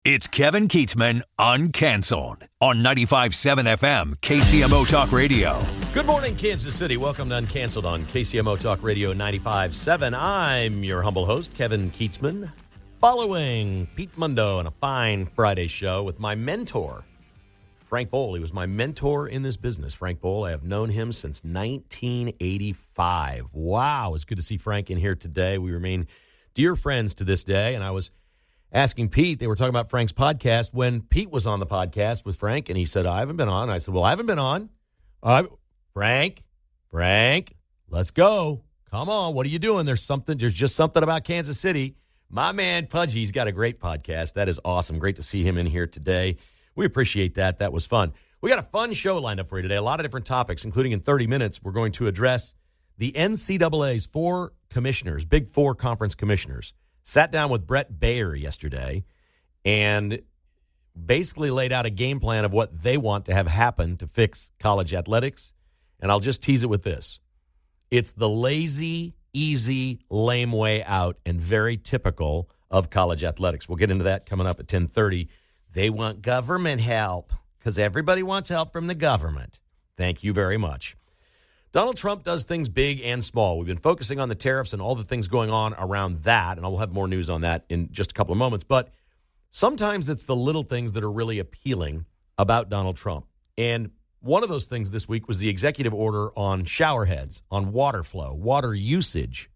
It's Kevin Keatsman Uncanceled on 95.7 FM KCMO Talk Radio. Good morning, Kansas City. Welcome to Uncanceled on KCMO Talk Radio 95.7. I'm your humble host, Kevin Keatsman, following Pete Mundo on a fine Friday show with my mentor, Frank Bowl. He was my mentor in this business. Frank Bowl, I have known him since 1985. Wow, it's good to see Frank in here today. We remain dear friends to this day, and I was asking Pete, they were talking about Frank's podcast when Pete was on the podcast with Frank, and he said, I haven't been on. I said, well, I haven't been on. Frank, let's go. Come on, what are you doing? There's just something about Kansas City. My man Pudgy's got a great podcast. That is awesome. Great to see him in here today. We appreciate that. That was fun. We got a fun show lined up for you today. A lot of different topics, including in 30 minutes, we're going to address the NCAA's four commissioners, Big Four conference commissioners. Sat down with Brett Baer yesterday and basically laid out a game plan of what they want to have happen to fix college athletics. And I'll just tease it with this. It's the lazy, easy, lame way out and very typical of college athletics. We'll get into that coming up at 10:30. They want government help because everybody wants help from the government. Thank you very much. Donald Trump does things big and small. We've been focusing on the tariffs and all the things going on around that, and I will have more news on that in just a couple of moments. But sometimes it's the little things that are really appealing about Donald Trump. And one of those things this week was the executive order on shower heads, on water flow, water usage.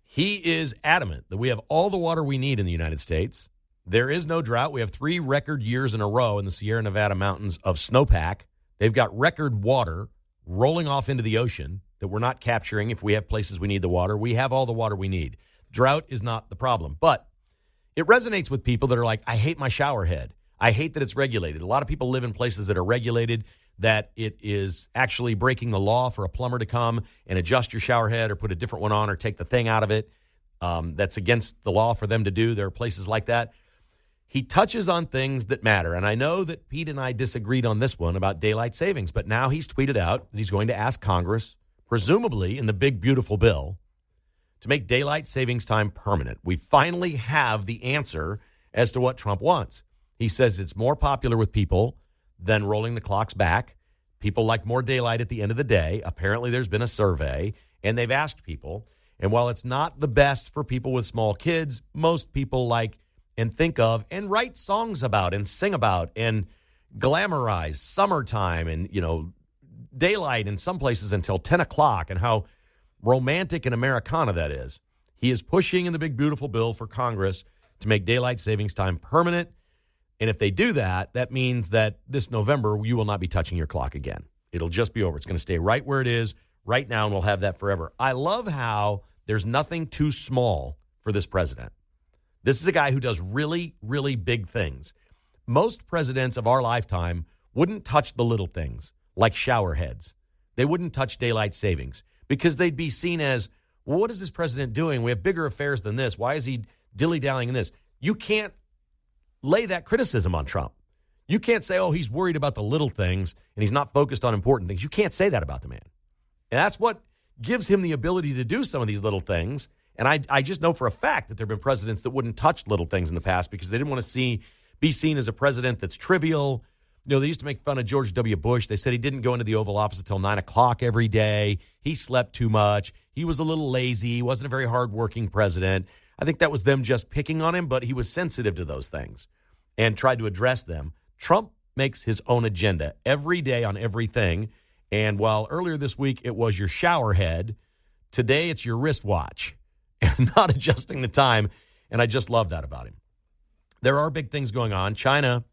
He is adamant that we have all the water we need in the United States. There is no drought. We have 3 record years in a row in the Sierra Nevada mountains of snowpack. They've got record water rolling off into the ocean that we're not capturing if we have places we need the water. We have all the water we need. Drought is not the problem. But it resonates with people that are like, I hate my shower head. I hate that it's regulated. A lot of people live in places that are regulated, that it is actually breaking the law for a plumber to come and adjust your shower head or put a different one on or take the thing out of it. That's against the law for them to do. There are places like that. He touches on things that matter, and I know that Pete and I disagreed on this one about daylight savings, but now he's tweeted out that he's going to ask Congress, presumably in the big, beautiful bill, to make daylight savings time permanent. We finally have the answer as to what Trump wants. He says it's more popular with people than rolling the clocks back. People like more daylight at the end of the day. Apparently there's been a survey, and they've asked people, and while it's not the best for people with small kids, most people like and think of and write songs about and sing about and glamorize summertime and, daylight in some places until 10 o'clock and how romantic and Americana that is. He is pushing in the big, beautiful bill for Congress to make daylight savings time permanent. And if they do that, that means that this November, you will not be touching your clock again. It'll just be over. It's going to stay right where it is right now, and we'll have that forever. I love how there's nothing too small for this president. This is a guy who does really, really big things. Most presidents of our lifetime wouldn't touch the little things like shower heads. They wouldn't touch daylight savings because they'd be seen as, well, what is this president doing? We have bigger affairs than this. Why is he dilly-dallying in this? You can't lay that criticism on Trump. You can't say, oh, he's worried about the little things and he's not focused on important things. You can't say that about the man. And that's what gives him the ability to do some of these little things. And I just know for a fact that there have been presidents that wouldn't touch little things in the past because they didn't want to be seen as a president that's trivial. They used to make fun of George W. Bush. They said he didn't go into the Oval Office until 9 o'clock every day. He slept too much. He was a little lazy. He wasn't a very hardworking president. I think that was them just picking on him, but he was sensitive to those things and tried to address them. Trump makes his own agenda every day on everything. And while earlier this week it was your shower head, today it's your wristwatch. And not adjusting the time, and I just love that about him. There are big things going on. China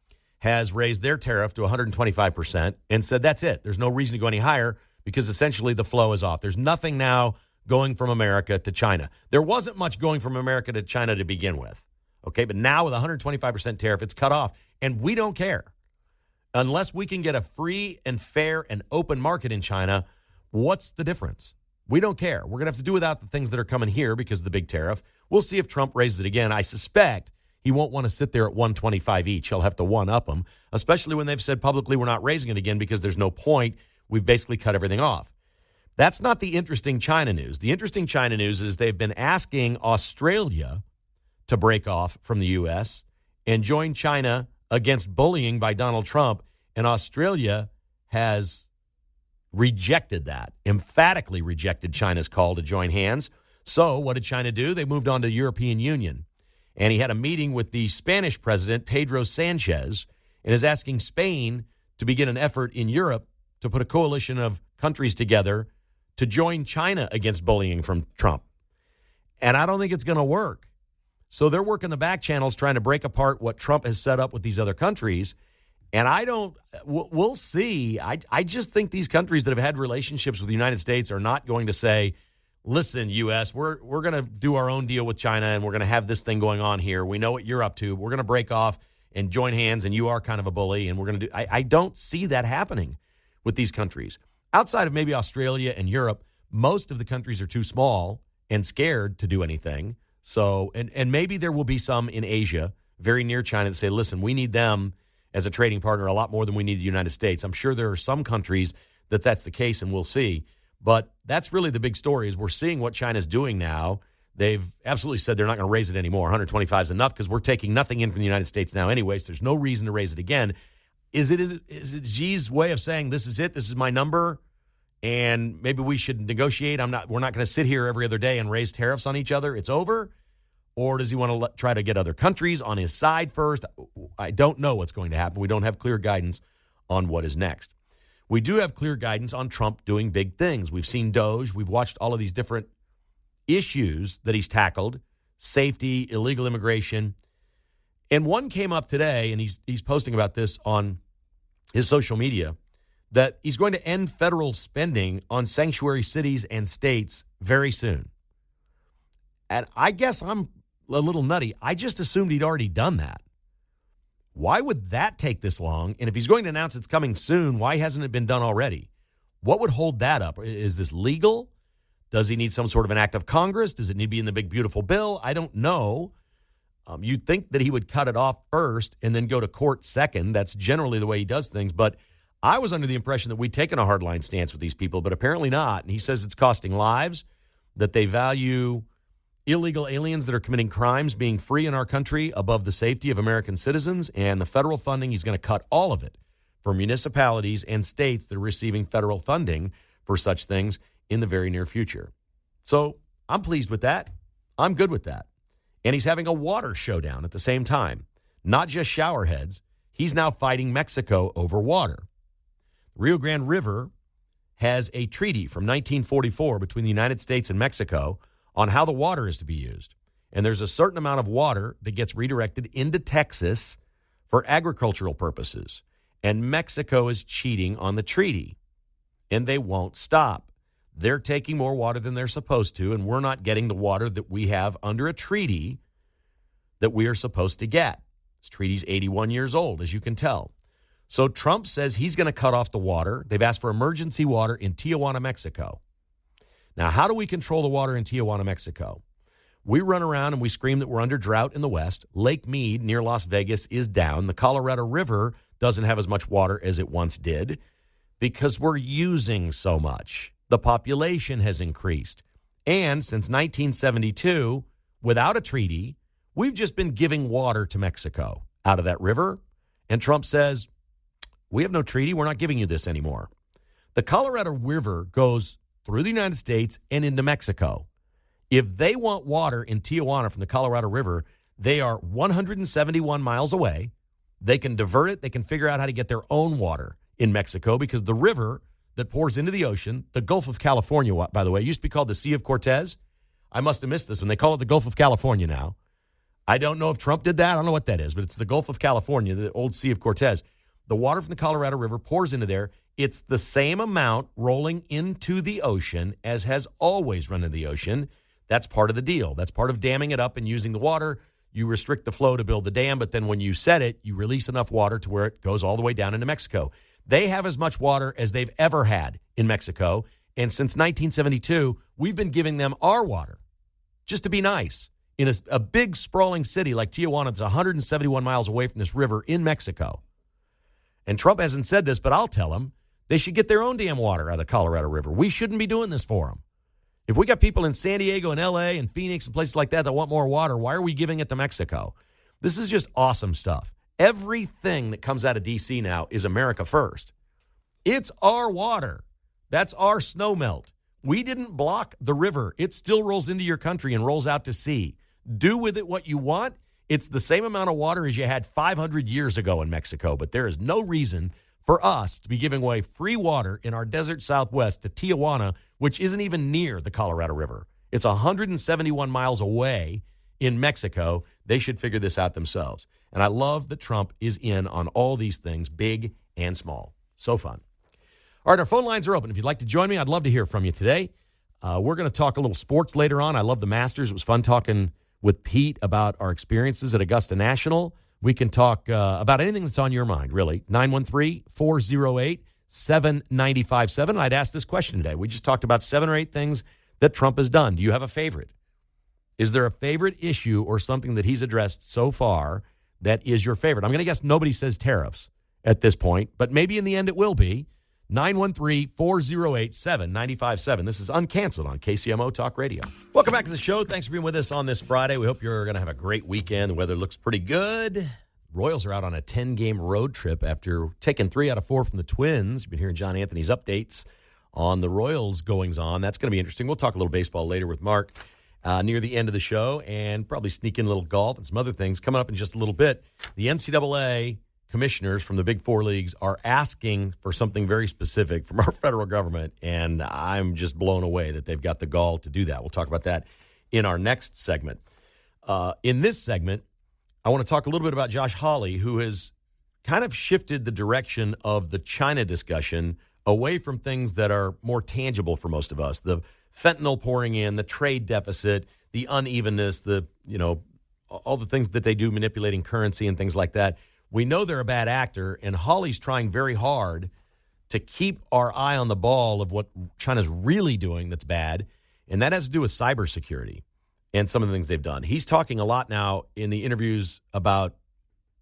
has raised their tariff to 125% and said that's it. There's no reason to go any higher because essentially the flow is off. There's nothing now going from America to China. There wasn't much going from America to China to begin with, okay? But now with a 125% tariff, it's cut off, and we don't care. Unless we can get a free and fair and open market in China, what's the difference? We don't care. We're going to have to do without the things that are coming here because of the big tariff. We'll see if Trump raises it again. I suspect he won't want to sit there at 125 each. He'll have to one-up them, especially when they've said publicly we're not raising it again because there's no point. We've basically cut everything off. That's not the interesting China news. The interesting China news is they've been asking Australia to break off from the U.S., and join China against bullying by Donald Trump. And Australia has rejected that, emphatically rejected China's call to join hands. So what did China do? They moved on to the European Union. And he had a meeting with the Spanish president, Pedro Sanchez, and is asking Spain to begin an effort in Europe to put a coalition of countries together to join China against bullying from Trump. And I don't think it's going to work. So they're working the back channels trying to break apart what Trump has set up with these other countries. And we'll see. I just think these countries that have had relationships with the United States are not going to say, listen, U.S., we're going to do our own deal with China, and we're going to have this thing going on here. We know what you're up to. We're going to break off and join hands, and you are kind of a bully, and we're going to do. I don't see that happening with these countries. Outside of maybe Australia and Europe, most of the countries are too small and scared to do anything. So, and maybe there will be some in Asia, very near China, that say, listen, we need them as a trading partner a lot more than we need the United States. I'm sure there are some countries that's the case, and we'll see. But that's really the big story is we're seeing what China's doing now. They've absolutely said they're not going to raise it anymore. 125 is enough because we're taking nothing in from the United States now anyways. There's no reason to raise it again. Is it Xi's way of saying this is it? This is my number, and maybe we should negotiate? We're not going to sit here every other day and raise tariffs on each other. It's over. Or does he want to try to get other countries on his side first? I don't know what's going to happen. We don't have clear guidance on what is next. We do have clear guidance on Trump doing big things. We've seen Doge. We've watched all of these different issues that he's tackled, safety, illegal immigration. And one came up today, and he's posting about this on his social media, that he's going to end federal spending on sanctuary cities and states very soon. And I guess I'm a little nutty. I just assumed he'd already done that. Why would that take this long? And if he's going to announce it's coming soon, why hasn't it been done already? What would hold that up? Is this legal? Does he need some sort of an act of Congress? Does it need to be in the big, beautiful bill? I don't know. You'd think that he would cut it off first and then go to court second. That's generally the way he does things. But I was under the impression that we'd taken a hardline stance with these people, but apparently not. And he says it's costing lives, that they value illegal aliens that are committing crimes being free in our country above the safety of American citizens, and the federal funding, he's going to cut all of it for municipalities and states that are receiving federal funding for such things in the very near future. So I'm pleased with that. I'm good with that. And he's having a water showdown at the same time, not just shower heads. He's now fighting Mexico over water. The Rio Grande River has a treaty from 1944 between the United States and Mexico on how the water is to be used. And there's a certain amount of water that gets redirected into Texas for agricultural purposes. And Mexico is cheating on the treaty. And they won't stop. They're taking more water than they're supposed to, and we're not getting the water that we have under a treaty that we are supposed to get. This treaty's 81 years old, as you can tell. So Trump says he's going to cut off the water. They've asked for emergency water in Tijuana, Mexico. Now, how do we control the water in Tijuana, Mexico? We run around and we scream that we're under drought in the west. Lake Mead near Las Vegas is down. The Colorado River doesn't have as much water as it once did because we're using so much. The population has increased. And since 1972, without a treaty, we've just been giving water to Mexico out of that river. And Trump says, we have no treaty. We're not giving you this anymore. The Colorado River goes through the United States and into Mexico. If they want water in Tijuana from the Colorado River, they are 171 miles away. They can divert it. They can figure out how to get their own water in Mexico because the river that pours into the ocean, the Gulf of California, by the way, used to be called the Sea of Cortez. I must have missed this one. They call it the Gulf of California now. I don't know if Trump did that. I don't know what that is, but it's the Gulf of California, the old Sea of Cortez. The water from the Colorado River pours into there. It's the same amount rolling into the ocean as has always run into the ocean. That's part of the deal. That's part of damming it up and using the water. You restrict the flow to build the dam, but then when you set it, you release enough water to where it goes all the way down into Mexico. They have as much water as they've ever had in Mexico. And since 1972, we've been giving them our water just to be nice. In a big sprawling city like Tijuana, it's 171 miles away from this river in Mexico. And Trump hasn't said this, but I'll tell him they should get their own damn water out of the Colorado River. We shouldn't be doing this for them. If we got people in San Diego and L.A. and Phoenix and places like that want more water, why are we giving it to Mexico? This is just awesome stuff. Everything that comes out of D.C. now is America first. It's our water. That's our snow melt. We didn't block the river. It still rolls into your country and rolls out to sea. Do with it what you want. It's the same amount of water as you had 500 years ago in Mexico, but there is no reason for us to be giving away free water in our desert Southwest to Tijuana, which isn't even near the Colorado River. It's 171 miles away in Mexico. They should figure this out themselves. And I love that Trump is in on all these things, big and small. So fun. All right, our phone lines are open. If you'd like to join me, I'd love to hear from you today. We're going to talk a little sports later on. I love the Masters. It was fun talking with Pete about our experiences at Augusta National. We can talk about anything that's on your mind, really. 913-408-7957. I'd ask this question today. We just talked about 7 or 8 things that Trump has done. Do you have a favorite? Is there a favorite issue or something that he's addressed so far that is your favorite? I'm going to guess nobody says tariffs at this point, but maybe in the end it will be. 913-408-7957. This is Uncanceled on KCMO Talk Radio. Welcome back to the show. Thanks for being with us on this Friday. We hope you're going to have a great weekend. The weather looks pretty good. Royals are out on a 10-game road trip after taking 3 out of 4 from the Twins. You've been hearing John Anthony's updates on the Royals' goings-on. That's going to be interesting. We'll talk a little baseball later with Mark near the end of the show and probably sneak in a little golf and some other things coming up in just a little bit. The NCAA commissioners from the Big Four leagues are asking for something very specific from our federal government, and I'm just blown away that they've got the gall to do that. We'll talk about that in our next segment. In this segment, I want to talk a little bit about Josh Hawley, who has kind of shifted the direction of the China discussion away from things that are more tangible for most of us. The fentanyl pouring in, the trade deficit, the unevenness, all the things that they do manipulating currency and things like that. We know they're a bad actor, and Hawley's trying very hard to keep our eye on the ball of what China's really doing that's bad, and that has to do with cybersecurity and some of the things they've done. He's talking a lot now in the interviews about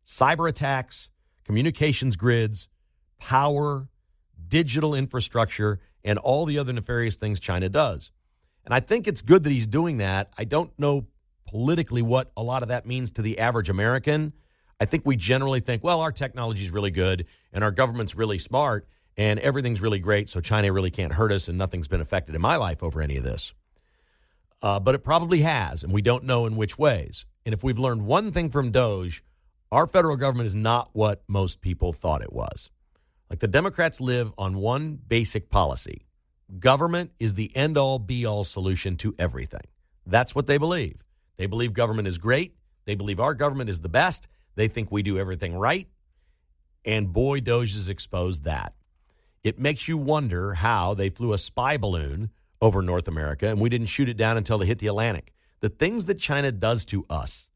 cyber attacks, communications grids, power, digital infrastructure, and all the other nefarious things China does. And I think it's good that he's doing that. I don't know politically what a lot of that means to the average American. I think we generally think, well, our technology is really good and our government's really smart and everything's really great, so China really can't hurt us and nothing's been affected in my life over any of this. But it probably has, and we don't know in which ways. And if we've learned one thing from Doge, our federal government is not what most people thought it was. Like, the Democrats live on one basic policy. Government is the end-all, be-all solution to everything. That's what they believe. They believe government is great. They believe our government is the best. They think we do everything right. And boy, Doge has exposed that. It makes you wonder how they flew a spy balloon over North America and we didn't shoot it down until they hit the Atlantic. The things that China does to us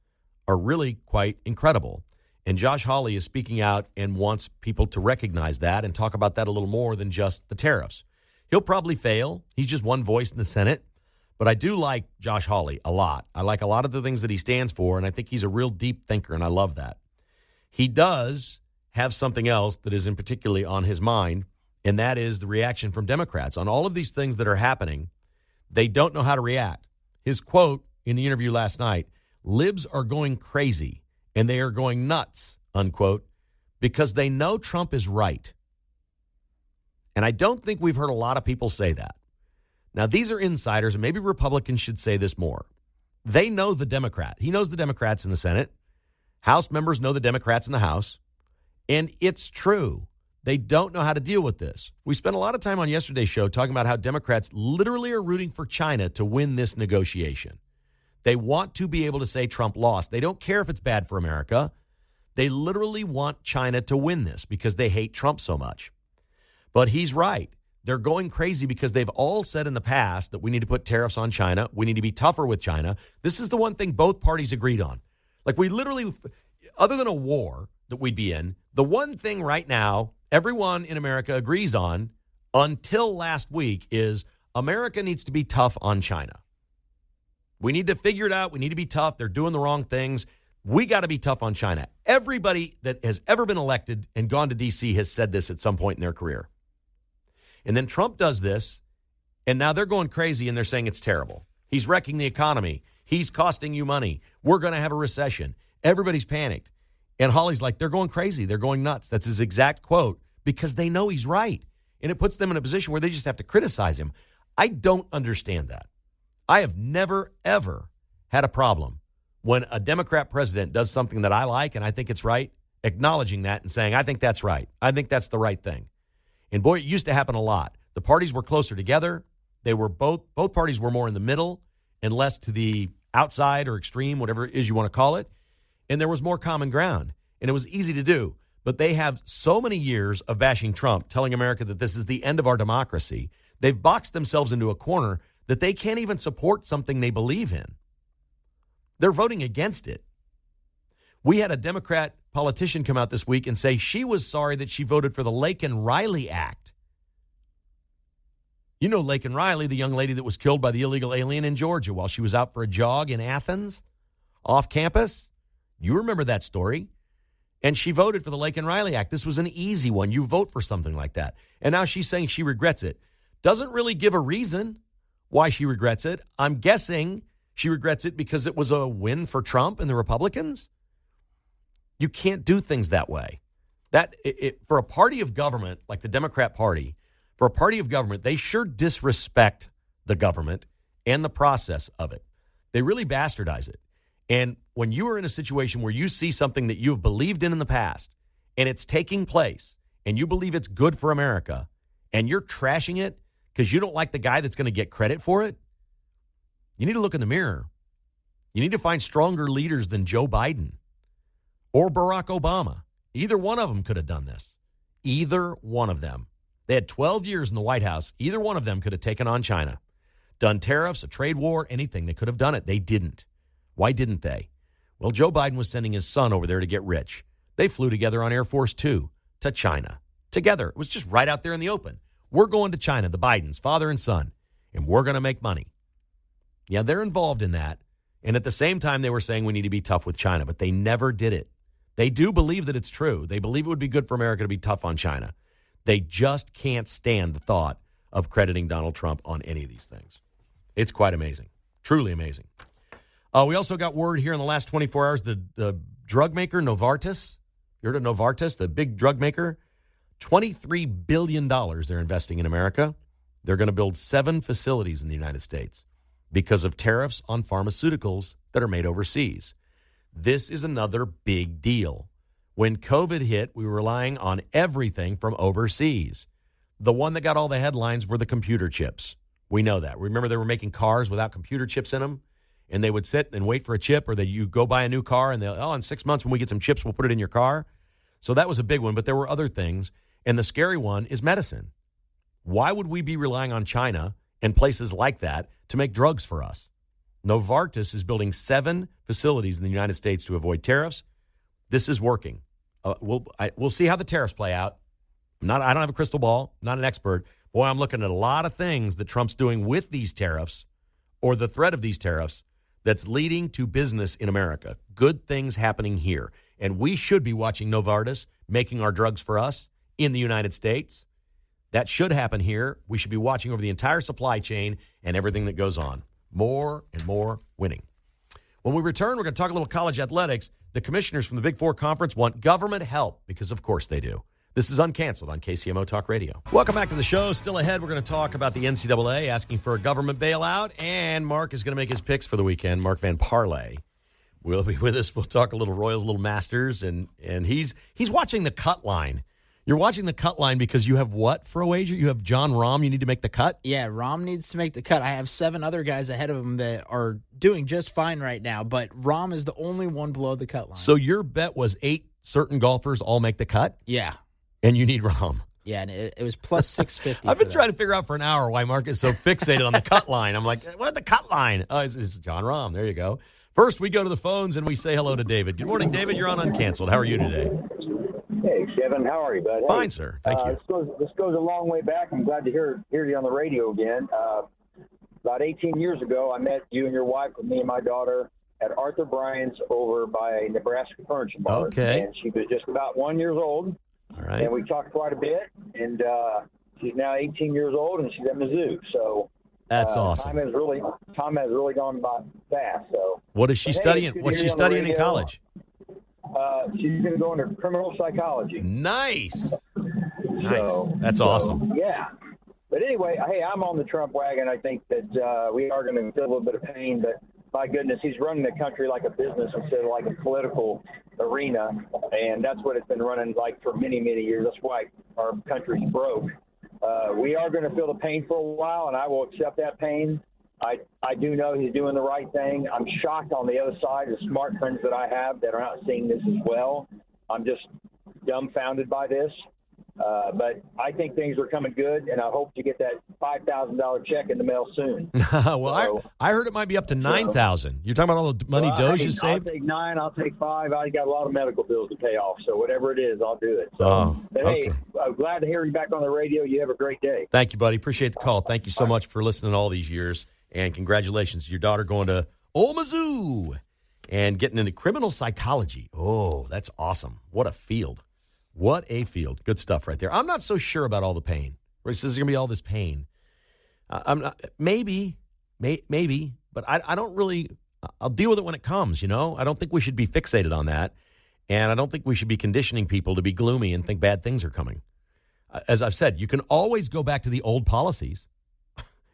are really quite incredible. And Josh Hawley is speaking out and wants people to recognize that and talk about that a little more than just the tariffs. He'll probably fail. He's just one voice in the Senate. But I do like Josh Hawley a lot. I like a lot of the things that he stands for, and I think he's a real deep thinker, and I love that. He does have something else that is in particularly on his mind, and that is the reaction from Democrats. On all of these things that are happening, they don't know how to react. His quote in the interview last night, libs are going crazy, and they are going nuts, unquote, because they know Trump is right. And I don't think we've heard a lot of people say that. Now, these are insiders, and maybe Republicans should say this more. They know the Democrat. He knows the Democrats in the Senate. House members know the Democrats in the House. And it's true. They don't know how to deal with this. We spent a lot of time on yesterday's show talking about how Democrats literally are rooting for China to win this negotiation. They want to be able to say Trump lost. They don't care if it's bad for America. They literally want China to win this because they hate Trump so much. But he's right. They're going crazy because they've all said in the past that we need to put tariffs on China. We need to be tougher with China. This is the one thing both parties agreed on. Like, we literally, other than a war that we'd be in, the one thing right now everyone in America agrees on until last week is America needs to be tough on China. We need to figure it out. We need to be tough. They're doing the wrong things. We got to be tough on China. Everybody that has ever been elected and gone to D.C. has said this at some point in their career. And then Trump does this, and now they're going crazy, and they're saying it's terrible. He's wrecking the economy. He's costing you money. We're going to have a recession. Everybody's panicked. And Hawley's like, they're going crazy. They're going nuts. That's his exact quote, because they know he's right. And it puts them in a position where they just have to criticize him. I don't understand that. I have never, ever had a problem when a Democrat president does something that I like and I think it's right, acknowledging that and saying, I think that's right. I think that's the right thing. And boy, it used to happen a lot. The parties were closer together. They were both parties were more in the middle and less to the outside or extreme, whatever it is you want to call it. And there was more common ground. And it was easy to do. But they have so many years of bashing Trump, telling America that this is the end of our democracy. They've boxed themselves into a corner that they can't even support something they believe in. They're voting against it. We had a Democrat politician come out this week and say she was sorry that she voted for the Laken Riley Act. You know Laken Riley, the young lady that was killed by the illegal alien in Georgia while she was out for a jog in Athens, off campus. You remember that story. And she voted for the Laken Riley Act. This was an easy one. You vote for something like that. And now she's saying she regrets it. Doesn't really give a reason why she regrets it. I'm guessing she regrets it because it was a win for Trump and the Republicans. You can't do things that way. For a party of government like the Democrat Party, for a party of government, they sure disrespect the government and the process of it. They really bastardize it. And when you are in a situation where you see something that you've believed in the past and it's taking place and you believe it's good for America and you're trashing it because you don't like the guy that's going to get credit for it, you need to look in the mirror. You need to find stronger leaders than Joe Biden or Barack Obama. Either one of them could have done this. Either one of them. They had 12 years in the White House. Either one of them could have taken on China, done tariffs, a trade war, anything. They could have done it. They didn't. Why didn't they? Well, Joe Biden was sending his son over there to get rich. They flew together on Air Force Two to China. Together. It was just right out there in the open. We're going to China, the Bidens, father and son, and we're going to make money. Yeah, they're involved in that. And at the same time, they were saying we need to be tough with China, but they never did it. They do believe that it's true. They believe it would be good for America to be tough on China. They just can't stand the thought of crediting Donald Trump on any of these things. It's quite amazing. Truly amazing. We also got word here in the last 24 hours, the drug maker Novartis, you heard of Novartis, the big drug maker, $23 billion they're investing in America. They're going to build 7 facilities in the United States because of tariffs on pharmaceuticals that are made overseas. This is another big deal. When COVID hit, we were relying on everything from overseas. The one that got all the headlines were the computer chips. We know that. Remember they were making cars without computer chips in them? And they would sit and wait for a chip, or that you go buy a new car and in 6 months when we get some chips, we'll put it in your car. So that was a big one, but there were other things. And the scary one is medicine. Why would we be relying on China and places like that to make drugs for us? Novartis is building 7 facilities in the United States to avoid tariffs. This is working. We'll see how the tariffs play out. I don't have a crystal ball, not an expert. Boy, I'm looking at a lot of things that Trump's doing with these tariffs or the threat of these tariffs that's leading to business in America. Good things happening here. And we should be watching Novartis making our drugs for us in the United States. That should happen here. We should be watching over the entire supply chain and everything that goes on. More and more winning. When we return, we're going to talk a little college athletics. The commissioners from the Big Four Conference want government help because, of course, they do. This is Uncanceled on KCMO Talk Radio. Welcome back to the show. Still ahead, we're going to talk about the NCAA asking for a government bailout, and Mark is going to make his picks for the weekend. Mark Van Parlay will be with us. We'll talk a little Royals, little Masters, and he's watching the cut line. You're watching the cut line because you have what for a wager? You have John Rahm. You need to make the cut? Yeah, Rahm needs to make the cut. I have 7 other guys ahead of him that are doing just fine right now, but Rahm is the only one below the cut line. So your bet was 8 certain golfers all make the cut? Yeah. And you need Rahm. Yeah, and it was plus 650. I've been trying to figure out for an hour why Mark is so fixated on the cut line. I'm like, what the cut line? Oh, it's John Rahm. There you go. First, we go to the phones and we say hello to David. Good morning, David. You're on Uncanceled. How are you today? Hey, Kevin. How are you, bud? Fine, hey, sir. Thank you. This goes a long way back. I'm glad to hear you on the radio again. About 18 years ago, I met you and your wife with me and my daughter at Arthur Bryan's over by Nebraska Furniture Bar. Okay. And she was just about 1 year old. All right. And we talked quite a bit. And she's now 18 years old, and she's at Mizzou. So that's awesome. Time has really gone by fast. So what is she studying? What's she studying in college? She's going to go into criminal psychology. Nice. So, That's awesome. Yeah. But anyway, hey, I'm on the Trump wagon. I think that we are going to feel a little bit of pain, but my goodness, he's running the country like a business instead of like a political arena, and that's what it's been running like for many, many years. That's why our country's broke. We are going to feel the pain for a while, and I will accept that pain. I do know he's doing the right thing. I'm shocked on the other side, the smart friends that I have that are not seeing this as well. I'm just dumbfounded by this. But I think things are coming good, and I hope to get that $5,000 check in the mail soon. Well, I heard it might be up to $9,000. You're talking about all the money Doge has saved? I'll take 9. I'll take 5. I got a lot of medical bills to pay off, so whatever it is, I'll do it. So, Hey, I'm glad to hear you back on the radio. You have a great day. Thank you, buddy. Appreciate the call. Thank you so much for listening all these years, and congratulations to your daughter going to Ole Mizzou and getting into criminal psychology. Oh, that's awesome. What a field. What a field. Good stuff right there. I'm not so sure about all the pain. Where he says there's going to be all this pain. I'm not. Maybe, but I don't really. I'll deal with it when it comes, you know. I don't think we should be fixated on that. And I don't think we should be conditioning people to be gloomy and think bad things are coming. As I've said, you can always go back to the old policies.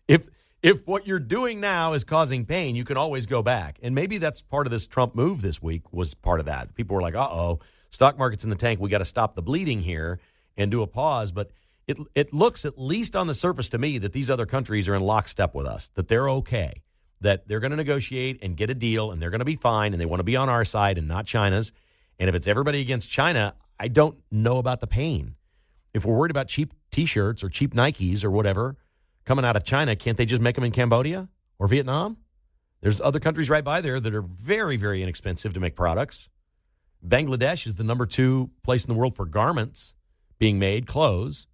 If what you're doing now is causing pain, you can always go back. And maybe that's part of this Trump move this week was part of that. People were like, uh-oh. Stock market's in the tank. We got to stop the bleeding here and do a pause. But it looks, at least on the surface to me, that these other countries are in lockstep with us, that they're okay, that they're going to negotiate and get a deal, and they're going to be fine, and they want to be on our side and not China's. And if it's everybody against China, I don't know about the pain. If we're worried about cheap T-shirts or cheap Nikes or whatever coming out of China, can't they just make them in Cambodia or Vietnam? There's other countries right by there that are very, very inexpensive to make products. Bangladesh is the number 2 place in the world for garments being made, clothes.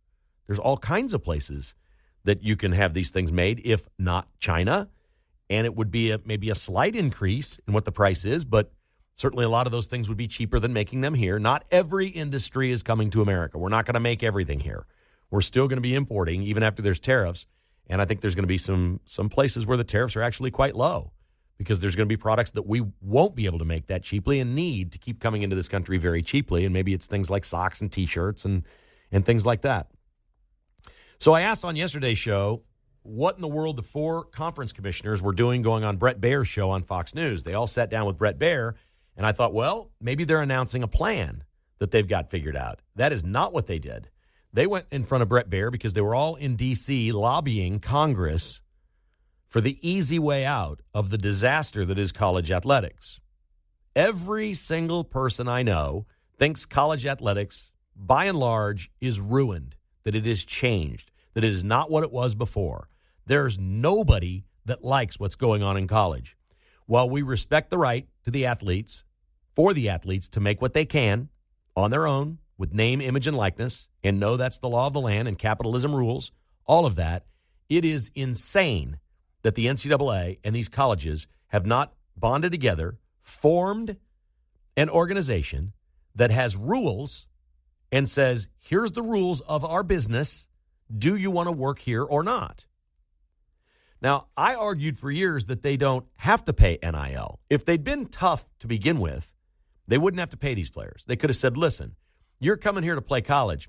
There's all kinds of places that you can have these things made, if not China. And it would be maybe a slight increase in what the price is, but certainly a lot of those things would be cheaper than making them here. Not every industry is coming to America. We're not going to make everything here. We're still going to be importing, even after there's tariffs. And I think there's going to be some places where the tariffs are actually quite low, because there's going to be products that we won't be able to make that cheaply and need to keep coming into this country very cheaply. And maybe it's things like socks and T-shirts and things like that. So I asked on yesterday's show what in the world the 4 conference commissioners were doing going on Brett Baer's show on Fox News. They all sat down with Brett Baer, and I thought, well, maybe they're announcing a plan that they've got figured out. That is not what they did. They went in front of Brett Baer because they were all in D.C. lobbying Congress for the easy way out of the disaster that is college athletics. Every single person I know thinks college athletics, by and large, is ruined, that it has changed, that it is not what it was before. There's nobody that likes what's going on in college. While we respect the right to the athletes, for the athletes to make what they can on their own with name, image, and likeness, and know that's the law of the land and capitalism rules, all of that, it is insane that the NCAA and these colleges have not bonded together, formed an organization that has rules and says, here's the rules of our business. Do you want to work here or not? Now, I argued for years that they don't have to pay NIL. If they'd been tough to begin with, they wouldn't have to pay these players. They could have said, listen, you're coming here to play college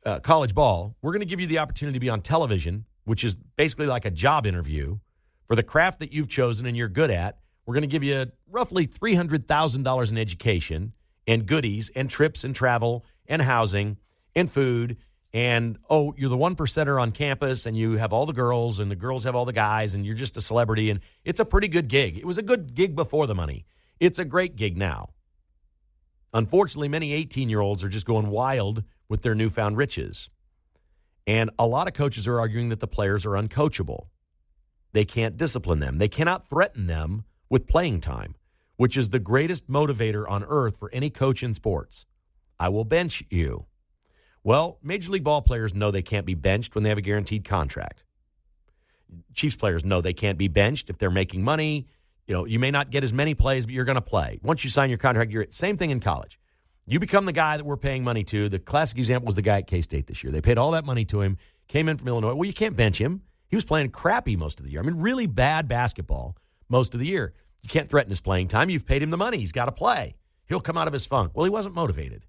ball. We're going to give you the opportunity to be on television, which is basically like a job interview for the craft that you've chosen and you're good at. We're going to give you roughly $300,000 in education and goodies and trips and travel and housing and food. And, oh, you're the 1%er on campus and you have all the girls and the girls have all the guys and you're just a celebrity. And it's a pretty good gig. It was a good gig before the money. It's a great gig now. Unfortunately, many 18-year-olds are just going wild with their newfound riches. And a lot of coaches are arguing that the players are uncoachable. They can't discipline them. They cannot threaten them with playing time, which is the greatest motivator on earth for any coach in sports. I will bench you. Well, Major League ball players know they can't be benched when they have a guaranteed contract. Chiefs players know they can't be benched if they're making money. You know, you may not get as many plays, but you're going to play. Once you sign your contract, you're same thing in college. You become the guy that we're paying money to. The classic example was the guy at K-State this year. They paid all that money to him, came in from Illinois. Well, you can't bench him. He was playing crappy most of the year. I mean, really bad basketball most of the year. You can't threaten his playing time. You've paid him the money. He's got to play. He'll come out of his funk. Well, he wasn't motivated.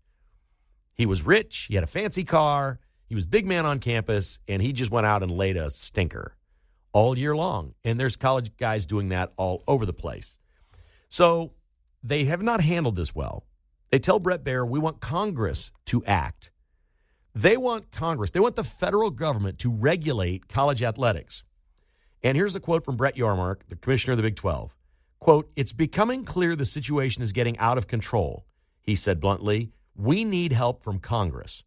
He was rich. He had a fancy car. He was big man on campus, and he just went out and laid a stinker all year long. And there's college guys doing that all over the place. So they have not handled this well. They tell Brett Baer, we want Congress to act. They want Congress. They want the federal government to regulate college athletics. And here's a quote from Brett Yarmark, the commissioner of the Big 12. Quote, it's becoming clear the situation is getting out of control. He said bluntly, we need help from Congress.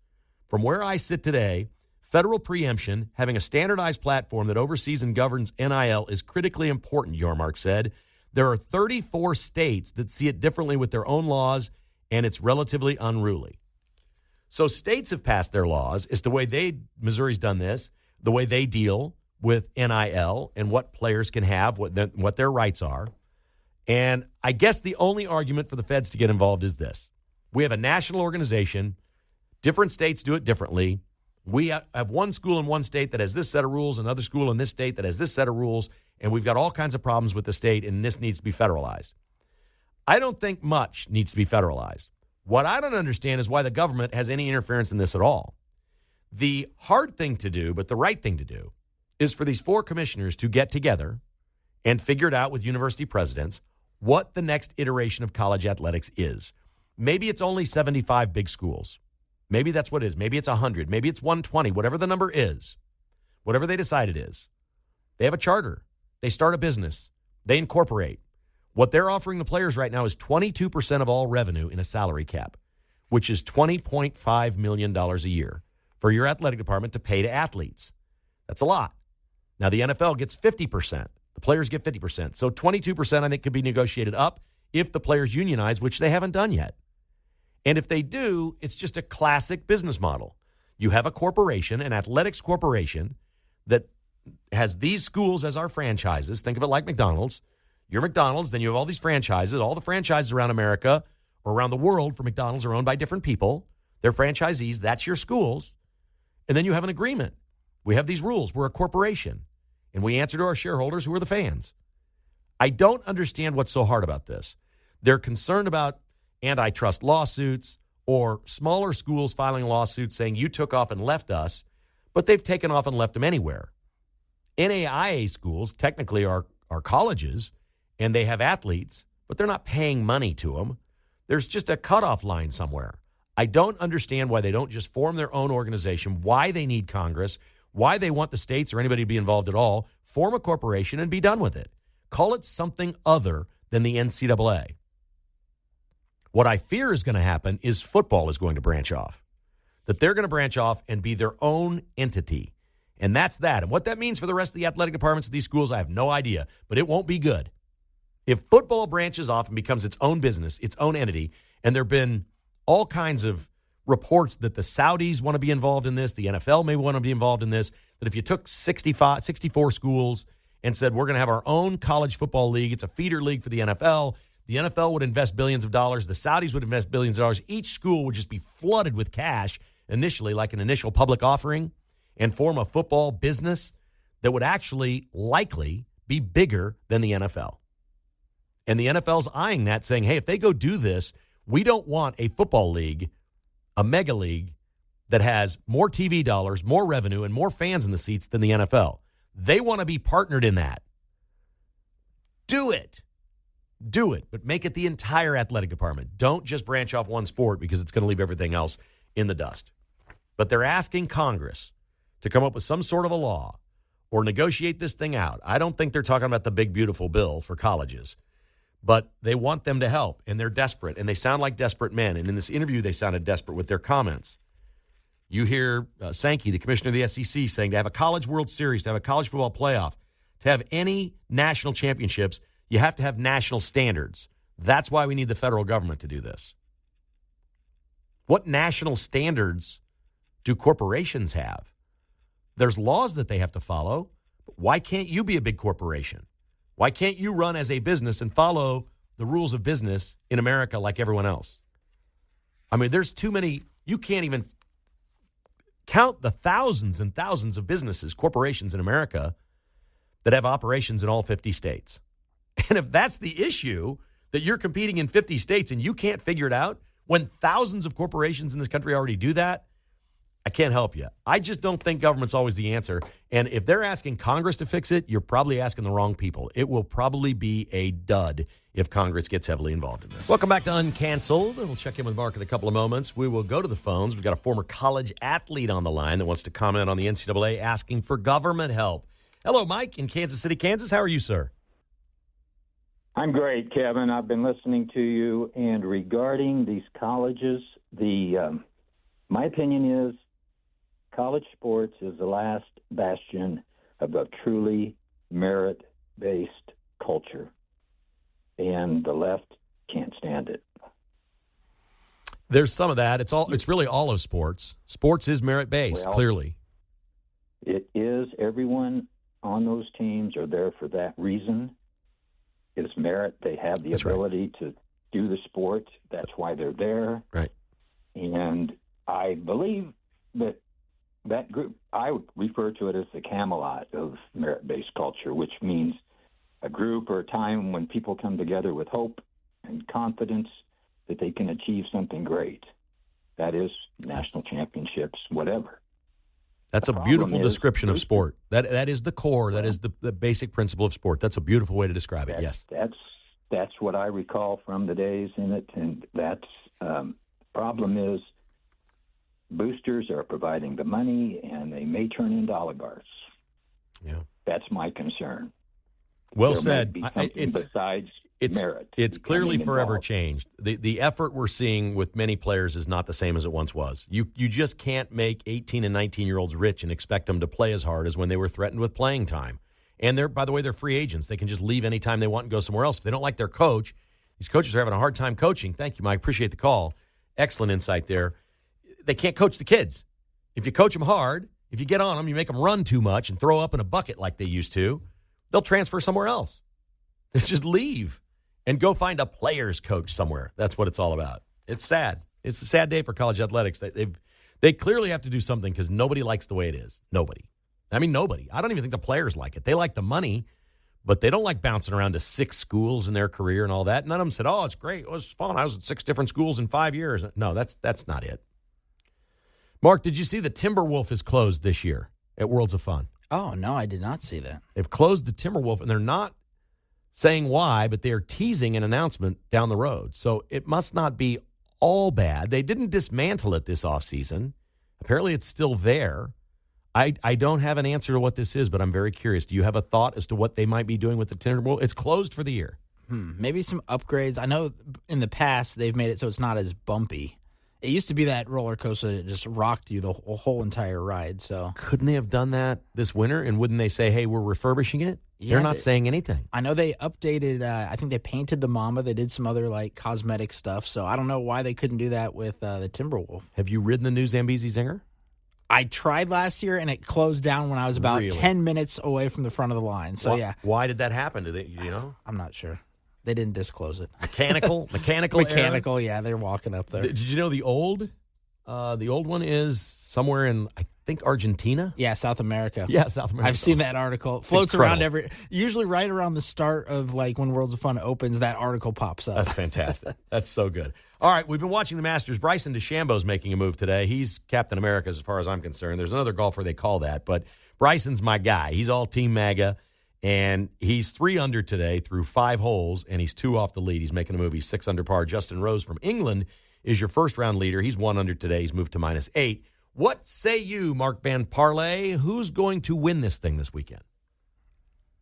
From where I sit today, federal preemption, having a standardized platform that oversees and governs NIL is critically important, Yarmark said. There are 34 states that see it differently with their own laws, and it's relatively unruly. So states have passed their laws as to the way Missouri's done this, the way they deal with NIL and what players can have, what their rights are. And I guess the only argument for the feds to get involved is this. We have a national organization. Different states do it differently. We have one school in one state that has this set of rules, another school in this state that has this set of rules, and we've got all kinds of problems with the state, and this needs to be federalized. I don't think much needs to be federalized. What I don't understand is why the government has any interference in this at all. The hard thing to do, but the right thing to do, is for these 4 commissioners to get together and figure it out with university presidents what the next iteration of college athletics is. Maybe it's only 75 big schools. Maybe that's what it is. Maybe it's 100. Maybe it's 120. Whatever the number is, whatever they decide it is. They have a charter. They start a business. They incorporate. What they're offering the players right now is 22% of all revenue in a salary cap, which is $20.5 million a year for your athletic department to pay to athletes. That's a lot. Now, the NFL gets 50%. The players get 50%. So 22%, I think, could be negotiated up if the players unionize, which they haven't done yet. And if they do, it's just a classic business model. You have a corporation, an athletics corporation, that has these schools as our franchises. Think of it like McDonald's. You're McDonald's, then you have all these franchises. All the franchises around America or around the world for McDonald's are owned by different people. They're franchisees. That's your schools. And then you have an agreement. We have these rules. We're a corporation. And we answer to our shareholders, who are the fans. I don't understand what's so hard about this. They're concerned about antitrust lawsuits or smaller schools filing lawsuits saying you took off and left us, but they've taken off and left them anywhere. NAIA schools technically are colleges, and they have athletes, but they're not paying money to them. There's just a cutoff line somewhere. I don't understand why they don't just form their own organization, why they need Congress, why they want the states or anybody to be involved at all. Form a corporation and be done with it. Call it something other than the NCAA. What I fear is going to happen is football is going to branch off, that they're going to branch off and be their own entity. And that's that. And what that means for the rest of the athletic departments of these schools, I have no idea, but it won't be good. If football branches off and becomes its own business, its own entity, and there have been all kinds of reports that the Saudis want to be involved in this, the NFL may want to be involved in this, that if you took 64 schools and said, we're going to have our own college football league, it's a feeder league for the NFL would invest billions of dollars, the Saudis would invest billions of dollars, each school would just be flooded with cash initially, like an initial public offering, and form a football business that would actually likely be bigger than the NFL. And the NFL's eyeing that, saying, hey, if they go do this, we don't want a football league, a mega league, that has more TV dollars, more revenue, and more fans in the seats than the NFL. They want to be partnered in that. Do it. Do it, but make it the entire athletic department. Don't just branch off one sport because it's going to leave everything else in the dust. But they're asking Congress to come up with some sort of a law or negotiate this thing out. I don't think they're talking about the big, beautiful bill for colleges, but they want them to help, and they're desperate, and they sound like desperate men. And in this interview, they sounded desperate with their comments. You hear Sankey, the commissioner of the SEC, saying to have a college World Series, to have a college football playoff, to have any national championships, you have to have national standards. That's why we need the federal government to do this. What national standards do corporations have? There's laws that they have to follow. Why can't you be a big corporation? Why can't you run as a business and follow the rules of business in America like everyone else? I mean, there's too many. You can't even count the thousands and thousands of businesses, corporations in America that have operations in all 50 states. And if that's the issue, that you're competing in 50 states and you can't figure it out when thousands of corporations in this country already do that? I can't help you. I just don't think government's always the answer. And if they're asking Congress to fix it, you're probably asking the wrong people. It will probably be a dud if Congress gets heavily involved in this. Welcome back to Uncanceled. We'll check in with Mark in a couple of moments. We will go to the phones. We've got a former college athlete on the line that wants to comment on the NCAA asking for government help. Hello, Mike in Kansas City, Kansas. How are you, sir? I'm great, Kevin. I've been listening to you. And regarding these colleges, my opinion is college sports is the last bastion of a truly merit-based culture, and the left can't stand it. There's some of that. It's really all of sports. Sports is merit-based, clearly. It is. Everyone on those teams are there for that reason. It's merit. They have the ability to do the sport. That's why they're there. Right. And I believe that group, I would refer to it as the Camelot of merit-based culture, which means a group or a time when people come together with hope and confidence that they can achieve something great. That is national championships, whatever. That's a beautiful description of sport. That is the core. That is the basic principle of sport. That's a beautiful way to describe it, yes. That's what I recall from the days in it, and that's problem is boosters are providing the money, and they may turn into oligarchs. Yeah, that's my concern. Well there said. May be besides merit. It's clearly forever changed. The effort we're seeing with many players is not the same as it once was. You just can't make 18 and 19-year-olds rich and expect them to play as hard as when they were threatened with playing time. And by the way, they're free agents. They can just leave anytime they want and go somewhere else. If they don't like their coach, these coaches are having a hard time coaching. Thank you, Mike. Appreciate the call. Excellent insight there. They can't coach the kids. If you coach them hard, if you get on them, you make them run too much and throw up in a bucket like they used to, they'll transfer somewhere else. They just leave and go find a player's coach somewhere. That's what it's all about. It's sad. It's a sad day for college athletics. They clearly have to do something because nobody likes the way it is. Nobody. I mean, nobody. I don't even think the players like it. They like the money, but they don't like bouncing around to 6 schools in their career and all that. None of them said, oh, it's great. It was fun. I was at 6 different schools in 5 years. No, that's not it. Mark, did you see the Timberwolf is closed this year at Worlds of Fun? Oh, no, I did not see that. They've closed the Timberwolf, and they're not saying why, but they are teasing an announcement down the road. So it must not be all bad. They didn't dismantle it this offseason. Apparently it's still there. I don't have an answer to what this is, but I'm very curious. Do you have a thought as to what they might be doing with the Timberwolf? It's closed for the year. Maybe some upgrades. I know in the past they've made it so it's not as bumpy. It used to be that roller coaster that just rocked you the whole entire ride. So couldn't they have done that this winter? And wouldn't they say, hey, we're refurbishing it? Yeah, they're not saying anything. I know they updated, I think they painted the Mamba. They did some other cosmetic stuff. So I don't know why they couldn't do that with the Timberwolf. Have you ridden the new Zambezi Zinger? I tried last year, and it closed down when I was about 10 minutes away from the front of the line. So, yeah. Why did that happen? Do you know? I'm not sure. They didn't disclose it. Mechanical, yeah, they're walking up there. Did you know the old one is somewhere in, I think, Argentina? Yeah, South America. Yeah, South America. I've seen that article. It floats around usually right around the start of when Worlds of Fun opens, that article pops up. That's fantastic. That's so good. All right, we've been watching the Masters. Bryson DeChambeau's making a move today. He's Captain America as far as I'm concerned. There's another golfer they call that, but Bryson's my guy. He's all Team MAGA. And he's 3 under today through 5 holes, and he's 2 off the lead. He's making a move. He's 6 under par. Justin Rose from England is your first-round leader. He's 1 under today. He's moved to -8. What say you, Mark Van Parlay? Who's going to win this thing this weekend?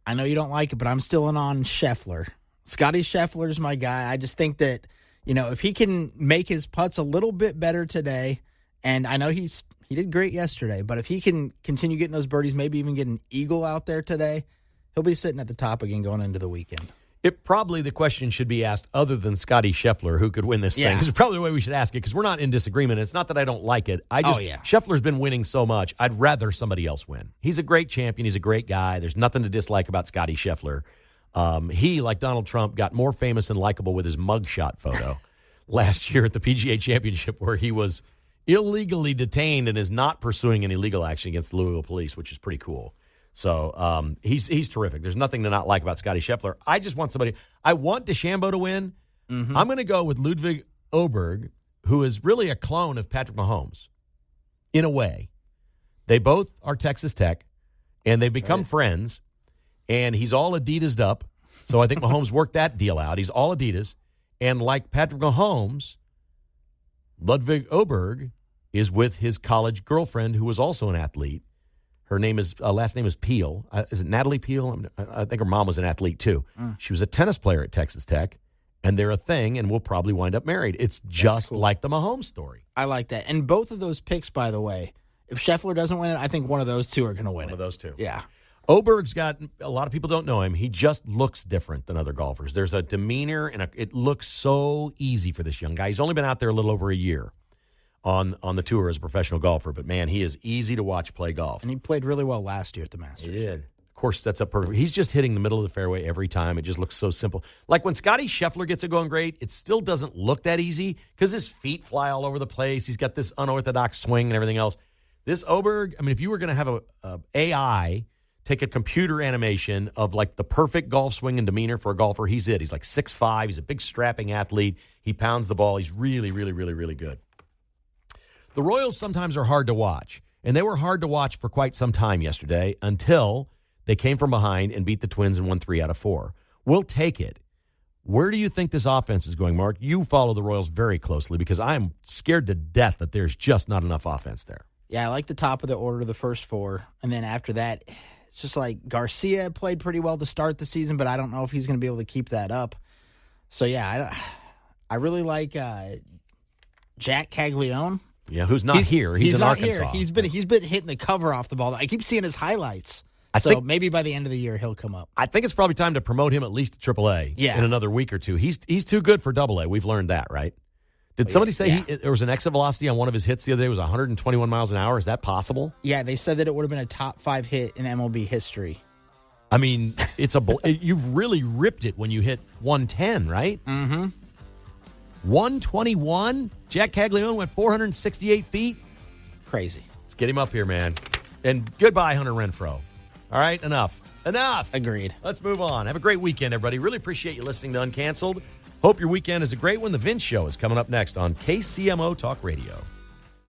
I know you don't like it, but I'm still in on Scheffler. Scotty Scheffler's my guy. I just think that, if he can make his putts a little bit better today, and I know he did great yesterday, but if he can continue getting those birdies, maybe even get an eagle out there today, he'll be sitting at the top again going into the weekend. The question should be asked other than Scotty Scheffler, who could win this thing. This is probably the way we should ask it, because we're not in disagreement. It's not that I don't like it. Scheffler's been winning so much, I'd rather somebody else win. He's a great champion. He's a great guy. There's nothing to dislike about Scotty Scheffler. He, like Donald Trump, got more famous and likable with his mugshot photo last year at the PGA Championship, where he was illegally detained and is not pursuing any legal action against the Louisville police, which is pretty cool. So he's terrific. There's nothing to not like about Scotty Scheffler. I just want I want DeChambeau to win, Mm-hmm. I'm going to go with Ludwig Oberg, who is really a clone of Patrick Mahomes, in a way. They both are Texas Tech, and they've become friends, and he's all Adidas'd up. So I think Mahomes worked that deal out. He's all Adidas. And like Patrick Mahomes, Ludwig Oberg is with his college girlfriend, who was also an athlete. Her name is last name is Peel. Is it Natalie Peel? I think her mom was an athlete, too. She was a tennis player at Texas Tech, and they're a thing, and will probably wind up married. It's just cool. Like the Mahomes story. I like that. And both of those picks, by the way, if Scheffler doesn't win it, I think one of those two are going to win it. One of those two. Yeah. Oberg's got, a lot of people don't know him. He just looks different than other golfers. There's a demeanor, and it looks so easy for this young guy. He's only been out there a little over a year on the tour as a professional golfer, but, man, he is easy to watch play golf. And he played really well last year at the Masters. He did. Of course, that's up perfect. He's just hitting the middle of the fairway every time. It just looks so simple. Like when Scotty Scheffler gets it going great, it still doesn't look that easy because his feet fly all over the place. He's got this unorthodox swing and everything else. This Oberg, I mean, if you were going to have a AI take a computer animation of like the perfect golf swing and demeanor for a golfer, he's it. He's like 6'5". He's a big strapping athlete. He pounds the ball. He's really, really, really, really good. The Royals sometimes are hard to watch, and they were hard to watch for quite some time yesterday until they came from behind and beat the Twins and won 3 out of 4. We'll take it. Where do you think this offense is going, Mark? You follow the Royals very closely because I'm scared to death that there's just not enough offense there. Yeah, I like the top of the order, the first 4. And then after that, it's just like Garcia played pretty well to start the season, but I don't know if he's going to be able to keep that up. So, yeah, I really like Jack Caglione. Yeah, who's not here. He's in not Arkansas. Here. He's been hitting the cover off the ball. I keep seeing his highlights. So maybe by the end of the year, he'll come up. I think it's probably time to promote him at least to AAA in another week or two. He's too good for AA. We've learned that, right? Did somebody say there was an exit velocity on one of his hits the other day? It was 121 miles an hour. Is that possible? Yeah, they said that it would have been a top 5 hit in MLB history. I mean, you've really ripped it when you hit 110, right? Mm-hmm. 121? Jack Caglione went 468 feet? Crazy. Let's get him up here, man. And goodbye, Hunter Renfroe. All right, enough. Agreed. Let's move on. Have a great weekend, everybody. Really appreciate you listening to Uncanceled. Hope your weekend is a great one. The Vince Show is coming up next on KCMO Talk Radio.